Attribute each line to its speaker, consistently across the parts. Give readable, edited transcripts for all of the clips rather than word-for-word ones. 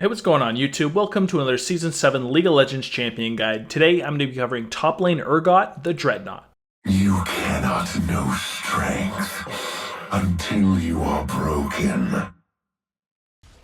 Speaker 1: Hey, what's going on YouTube? Welcome to another Season 7 League of Legends Champion Guide. Today, I'm going to be covering top lane Urgot, the DREADNOUGht.
Speaker 2: You cannot know strength until you are broken.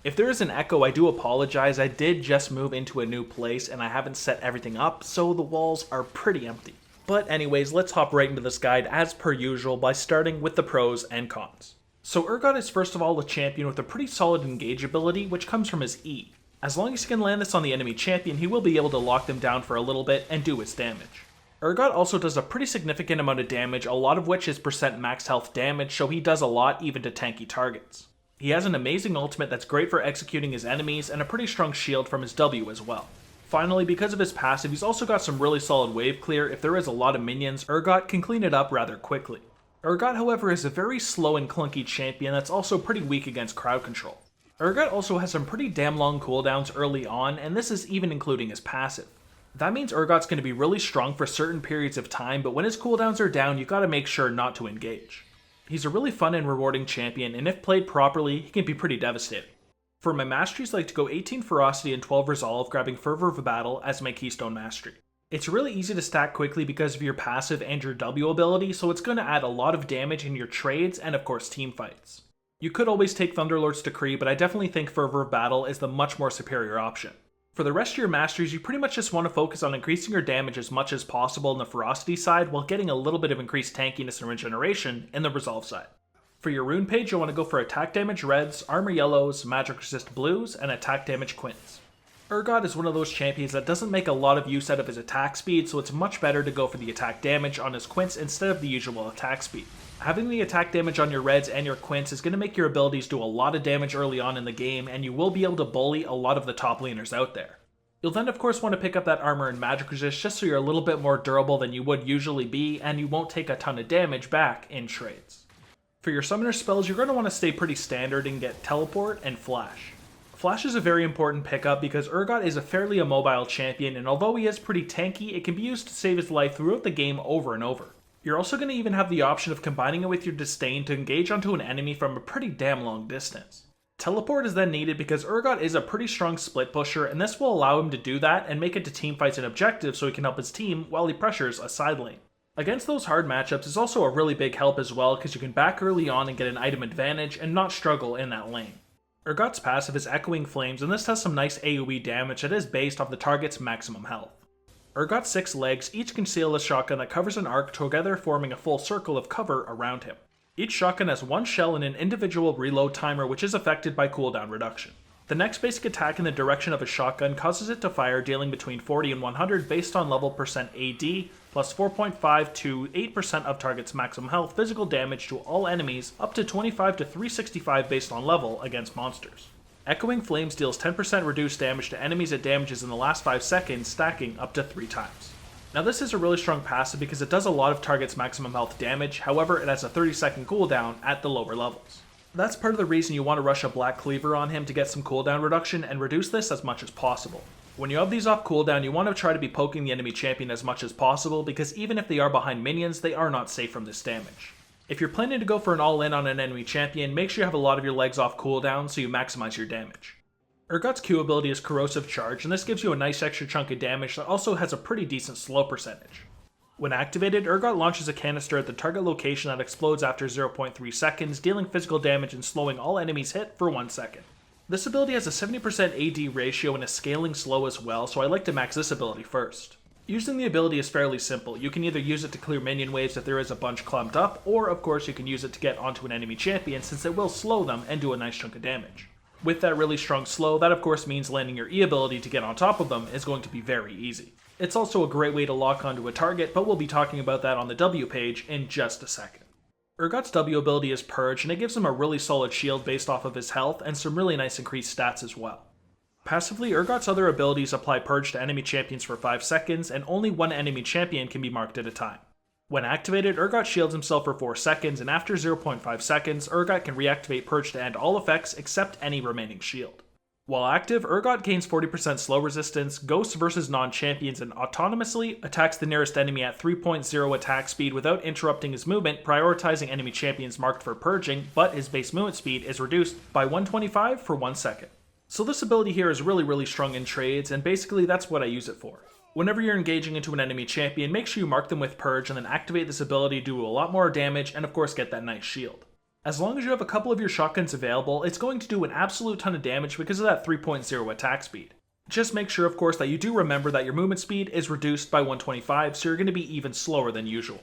Speaker 1: If there is an echo, I do apologize. I did just move into a new place and I haven't set everything up, so the walls are pretty empty. But anyways, let's hop right into this guide as per usual by starting with the pros and cons. So Urgot is first of all a champion with a pretty solid engage ability, which comes from his E. As long as he can land this on the enemy champion, he will be able to lock them down for a little bit and do his damage. Urgot also does a pretty significant amount of damage, a lot of which is percent max health damage, so he does a lot even to tanky targets. He has an amazing ultimate that's great for executing his enemies, and a pretty strong shield from his W as well. Finally, because of his passive, he's also got some really solid wave clear. If there is a lot of minions, Urgot can clean it up rather quickly. Urgot, however, is a very slow and clunky champion that's also pretty weak against crowd control. Urgot also has some pretty damn long cooldowns early on, and this is even including his passive. That means Urgot's going to be really strong for certain periods of time, but when his cooldowns are down, you gotta make sure not to engage. He's a really fun and rewarding champion, and if played properly, he can be pretty devastating. For my masteries, I like to go 18 Ferocity and 12 Resolve, grabbing Fervor of Battle as my keystone mastery. It's really easy to stack quickly because of your passive and your W ability, so it's going to add a lot of damage in your trades and of course team fights. You could always take Thunderlord's Decree, but I definitely think Fervor of Battle is the much more superior option. For the rest of your masteries, you pretty much just want to focus on increasing your damage as much as possible on the Ferocity side while getting a little bit of increased tankiness and regeneration in the Resolve side. For your rune page, you'll want to go for attack damage reds, armor yellows, magic resist blues, and attack damage quints. Urgot is one of those champions that doesn't make a lot of use out of his attack speed, so it's much better to go for the attack damage on his quints instead of the usual attack speed. Having the attack damage on your reds and your quints is going to make your abilities do a lot of damage early on in the game, and you will be able to bully a lot of the top laners out there. You'll then of course want to pick up that armor and magic resist just so you're a little bit more durable than you would usually be, and you won't take a ton of damage back in trades. For your summoner spells, you're going to want to stay pretty standard and get teleport and flash. Flash is a very important pickup because Urgot is a fairly immobile champion, and although he is pretty tanky, it can be used to save his life throughout the game over and over. You're also going to even have the option of combining it with your disdain to engage onto an enemy from a pretty damn long distance. Teleport is then needed because Urgot is a pretty strong split pusher, and this will allow him to do that and make it to teamfights and objectives so he can help his team while he pressures a side lane. Against those hard matchups is also a really big help as well because you can back early on and get an item advantage and not struggle in that lane. Urgot's passive is Echoing Flames, and this has some nice AoE damage that is based off the target's maximum health. Urgot's 6 legs each conceal a shotgun that covers an arc, together forming a full circle of cover around him. Each shotgun has one shell and an individual reload timer, which is affected by cooldown reduction. The next basic attack in the direction of a shotgun causes it to fire, dealing between 40 and 100 based on level percent AD, plus 4.5 to 8% of target's maximum health physical damage to all enemies, up to 25 to 365 based on level against monsters. Echoing Flames deals 10% reduced damage to enemies it damages in the last 5 seconds, stacking up to 3 times. Now this is a really strong passive because it does a lot of target's maximum health damage, however it has a 30-second cooldown at the lower levels. That's part of the reason you want to rush a Black Cleaver on him to get some cooldown reduction and reduce this as much as possible. When you have these off cooldown, you want to try to be poking the enemy champion as much as possible because even if they are behind minions, they are not safe from this damage. If you're planning to go for an all-in on an enemy champion, make sure you have a lot of your legs off cooldown so you maximize your damage. Urgot's Q ability is Corrosive Charge, and this gives you a nice extra chunk of damage that also has a pretty decent slow percentage. When activated, Urgot launches a canister at the target location that explodes after 0.3 seconds, dealing physical damage and slowing all enemies hit for 1 second. This ability has a 70% AD ratio and a scaling slow as well, so I like to max this ability first. Using the ability is fairly simple. You can either use it to clear minion waves if there is a bunch clumped up, or of course you can use it to get onto an enemy champion since it will slow them and do a nice chunk of damage. With that really strong slow, that of course means landing your E ability to get on top of them is going to be very easy. It's also a great way to lock onto a target, but we'll be talking about that on the W page in just a second. Urgot's W ability is Purge, and it gives him a really solid shield based off of his health and some really nice increased stats as well. Passively, Urgot's other abilities apply Purge to enemy champions for 5 seconds, and only one enemy champion can be marked at a time. When activated, Urgot shields himself for 4 seconds, and after 0.5 seconds, Urgot can reactivate Purge to end all effects except any remaining shield. While active, Urgot gains 40% slow resistance, ghosts versus non-champions, and autonomously attacks the nearest enemy at 3.0 attack speed without interrupting his movement, prioritizing enemy champions marked for purging, but his base movement speed is reduced by 125 for 1 second. So this ability here is really strong in trades, and basically that's what I use it for. Whenever you're engaging into an enemy champion, make sure you mark them with Purge and then activate this ability to do a lot more damage and of course get that nice shield. As long as you have a couple of your shotguns available, it's going to do an absolute ton of damage because of that 3.0 attack speed. Just make sure of course that you do remember that your movement speed is reduced by 125, so you're going to be even slower than usual.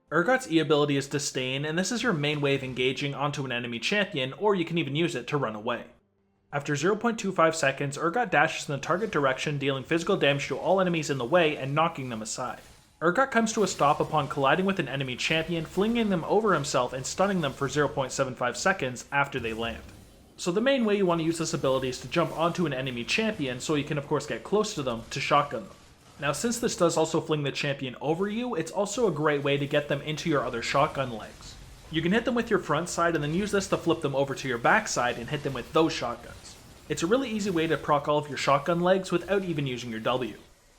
Speaker 1: Urgot's E ability is Disdain, and this is your main way of engaging onto an enemy champion, or you can even use it to run away. After 0.25 seconds, Urgot dashes in the target direction, dealing physical damage to all enemies in the way and knocking them aside. Urgot comes to a stop upon colliding with an enemy champion, flinging them over himself and stunning them for 0.75 seconds after they land. So the main way you want to use this ability is to jump onto an enemy champion so you can of course get close to them to shotgun them. Now since this does also fling the champion over you, it's also a great way to get them into your other shotgun legs. You can hit them with your front side and then use this to flip them over to your back side and hit them with those shotguns. It's a really easy way to proc all of your shotgun legs without even using your W.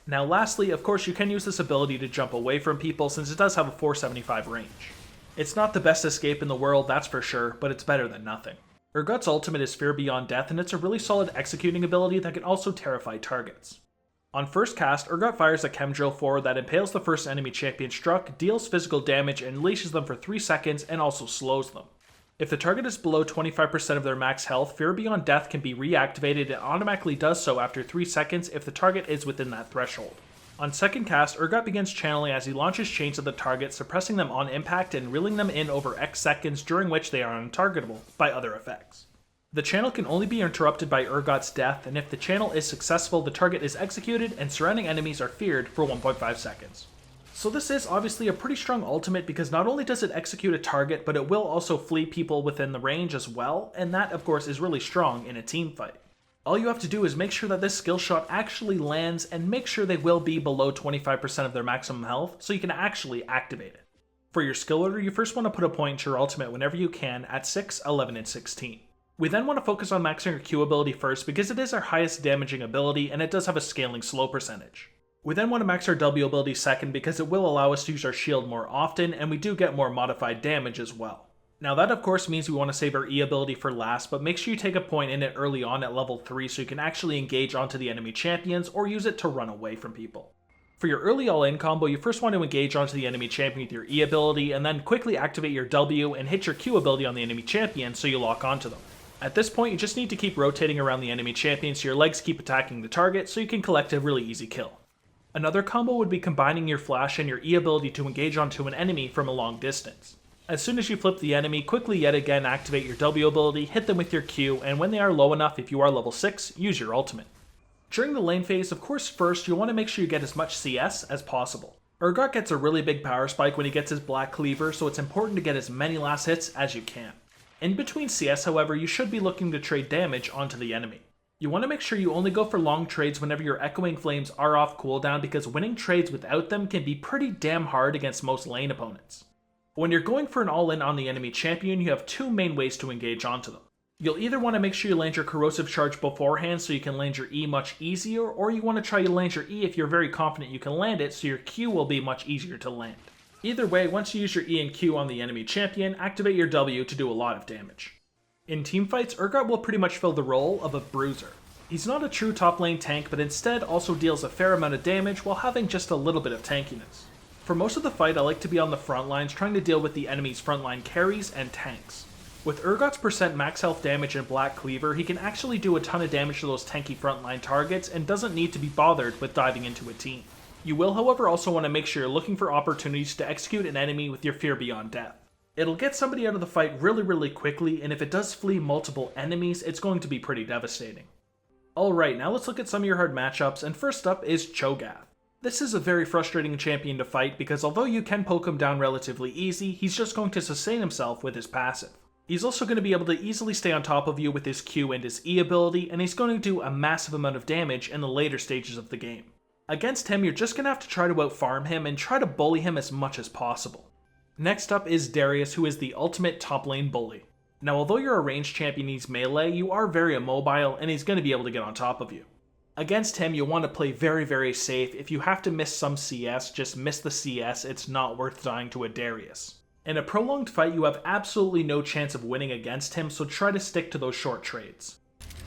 Speaker 1: Now lastly, of course you can use this ability to jump away from people since it does have a 475 range. It's not the best escape in the world, that's for sure, but it's better than nothing. Urgot's ultimate is Fear Beyond Death, and it's a really solid executing ability that can also terrify targets. On first cast, Urgot fires a chem drill forward that impales the first enemy champion struck, deals physical damage, and leashes them for 3 seconds and also slows them. If the target is below 25% of their max health, Fear Beyond Death can be reactivated and automatically does so after 3 seconds if the target is within that threshold. On second cast, Urgot begins channeling as he launches chains at the target, suppressing them on impact and reeling them in over X seconds, during which they are untargetable by other effects. The channel can only be interrupted by Urgot's death, and if the channel is successful, the target is executed and surrounding enemies are feared for 1.5 seconds. So this is obviously a pretty strong ultimate because not only does it execute a target, but it will also flee people within the range as well, and that of course is really strong in a team fight. All you have to do is make sure that this skill shot actually lands and make sure they will be below 25% of their maximum health so you can actually activate it. For your skill order, you first want to put a point to your ultimate whenever you can at 6, 11, and 16. We then want to focus on maxing our Q ability first because it is our highest damaging ability and it does have a scaling slow percentage. We then want to max our W ability second because it will allow us to use our shield more often and we do get more modified damage as well. Now that of course means we want to save our E ability for last, but make sure you take a point in it early on at level 3 so you can actually engage onto the enemy champions or use it to run away from people. For your early all-in combo, you first want to engage onto the enemy champion with your E ability and then quickly activate your W and hit your Q ability on the enemy champion so you lock onto them. At this point, you just need to keep rotating around the enemy champion so your legs keep attacking the target so you can collect a really easy kill. Another combo would be combining your flash and your E ability to engage onto an enemy from a long distance. As soon as you flip the enemy, quickly yet again activate your W ability, hit them with your Q, and when they are low enough, if you are level 6, use your ultimate. During the lane phase, of course first, you'll want to make sure you get as much CS as possible. Urgot gets a really big power spike when he gets his Black Cleaver, so it's important to get as many last hits as you can. In between CS, however, you should be looking to trade damage onto the enemy. You want to make sure you only go for long trades whenever your Echoing Flames are off cooldown because winning trades without them can be pretty damn hard against most lane opponents. When you're going for an all-in on the enemy champion, you have two main ways to engage onto them. You'll either want to make sure you land your Corrosive Charge beforehand so you can land your E much easier, or you want to try to land your E if you're very confident you can land it so your Q will be much easier to land. Either way, once you use your E and Q on the enemy champion, activate your W to do a lot of damage. In teamfights, Urgot will pretty much fill the role of a bruiser. He's not a true top lane tank, but instead also deals a fair amount of damage while having just a little bit of tankiness. For most of the fight, I like to be on the front lines trying to deal with the enemy's frontline carries and tanks. With Urgot's percent max health damage and Black Cleaver, he can actually do a ton of damage to those tanky frontline targets and doesn't need to be bothered with diving into a team. You will, however, also want to make sure you're looking for opportunities to execute an enemy with your Fear Beyond Death. It'll get somebody out of the fight really quickly, and if it does flee multiple enemies, it's going to be pretty devastating. Alright, now let's look at some of your hard matchups, and first up is Cho'Gath. This is a very frustrating champion to fight because although you can poke him down relatively easy, he's just going to sustain himself with his passive. He's also going to be able to easily stay on top of you with his Q and his E ability, and he's going to do a massive amount of damage in the later stages of the game. Against him, you're just going to have to try to out-farm him and try to bully him as much as possible. Next up is Darius, who is the ultimate top lane bully. Now, although you're a ranged champion and he's melee, you are very immobile and he's going to be able to get on top of you. Against him, you'll want to play very safe. If you have to miss some CS, just miss the CS, it's not worth dying to a Darius. In a prolonged fight, you have absolutely no chance of winning against him, so try to stick to those short trades.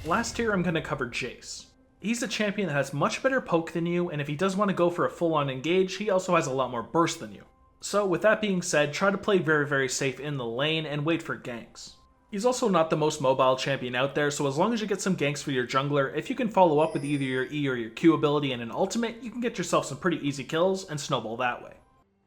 Speaker 1: Last tier I'm going to cover Jace. He's a champion that has much better poke than you, and if he does want to go for a full-on engage, he also has a lot more burst than you. So with that being said, try to play very safe in the lane and wait for ganks. He's also not the most mobile champion out there, so as long as you get some ganks for your jungler, if you can follow up with either your E or your Q ability and an ultimate, you can get yourself some pretty easy kills and snowball that way.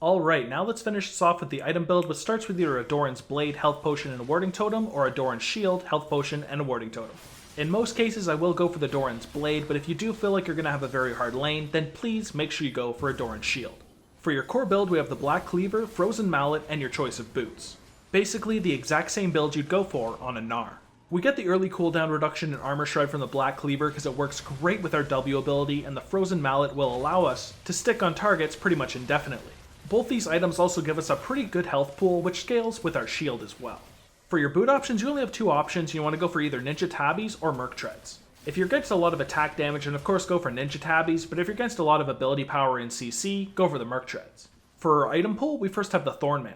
Speaker 1: Alright, now let's finish this off with the item build, which starts with either a Doran's Blade, Health Potion, and a Warding Totem, or a Doran's Shield, Health Potion, and a Warding Totem. In most cases, I will go for the Doran's Blade, but if you do feel like you're going to have a very hard lane, then please make sure you go for a Doran's Shield. For your core build, we have the Black Cleaver, Frozen Mallet, and your choice of boots. Basically, the exact same build you'd go for on a Gnar. We get the early cooldown reduction in Armor Shred from the Black Cleaver because it works great with our W ability, and the Frozen Mallet will allow us to stick on targets pretty much indefinitely. Both these items also give us a pretty good health pool, which scales with our shield as well. For your boot options, you only have two options. You want to go for either Ninja Tabbies or Merc Treads. If you're against a lot of attack damage, then of course go for Ninja Tabbies, but if you're against a lot of ability power in CC, go for the Merc Treads. For our item pool, we first have the Thornmail.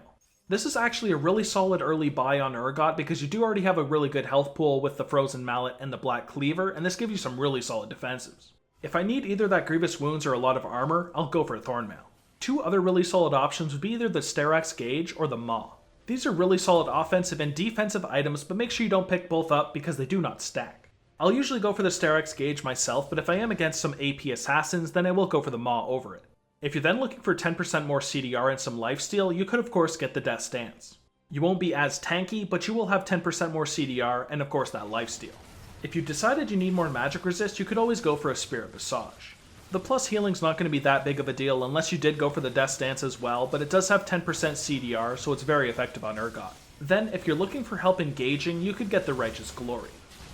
Speaker 1: This is actually a really solid early buy on Urgot because you do already have a really good health pool with the Frozen Mallet and the Black Cleaver, and this gives you some really solid defensives. If I need either that Grievous Wounds or a lot of armor, I'll go for a Thornmail. Two other really solid options would be either the Sterak's Gauge or the Maw. These are really solid offensive and defensive items, but make sure you don't pick both up because they do not stack. I'll usually go for the Sterak's Gauge myself, but if I am against some AP assassins, then I will go for the Maw over it. If you're then looking for 10% more CDR and some lifesteal, you could of course get the Death Stance. You won't be as tanky, but you will have 10% more CDR and of course that lifesteal. If you decided you need more magic resist, you could always go for a Spirit Visage. The plus healing's not going to be that big of a deal unless you did go for the Death Stance as well, but it does have 10% CDR, so it's very effective on Urgot. Then, if you're looking for help engaging, you could get the Righteous Glory.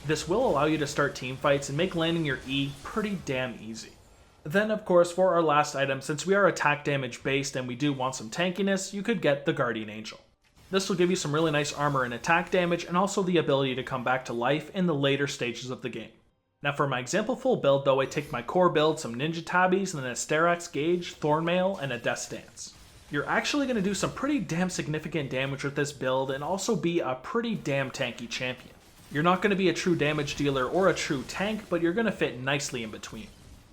Speaker 1: This will allow you to start team fights and make landing your E pretty damn easy. Then, of course, for our last item, since we are attack damage based and we do want some tankiness, you could get the Guardian Angel. This will give you some really nice armor and attack damage, and also the ability to come back to life in the later stages of the game. Now for my example full build though, I take my core build, some Ninja Tabbies, and then a Sterak's Gauge, Thornmail, and a Death Stance. You're actually going to do some pretty damn significant damage with this build and also be a pretty damn tanky champion. You're not going to be a true damage dealer or a true tank, but you're going to fit nicely in between.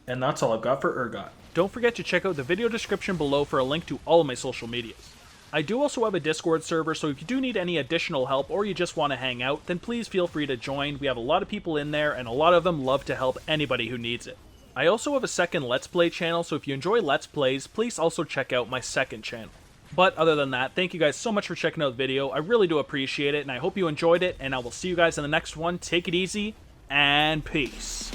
Speaker 1: And that's all I've got for Urgot. Don't forget to check out the video description below for a link to all of my social medias. I do also have a Discord server, so if you do need any additional help or you just want to hang out, then please feel free to join. We have a lot of people in there, and a lot of them love to help anybody who needs it. I also have a second Let's Play channel, so if you enjoy Let's Plays, please also check out my second channel. But other than that, thank you guys so much for checking out the video. I really do appreciate it, and I hope you enjoyed it, and I will see you guys in the next one. Take it easy, and peace.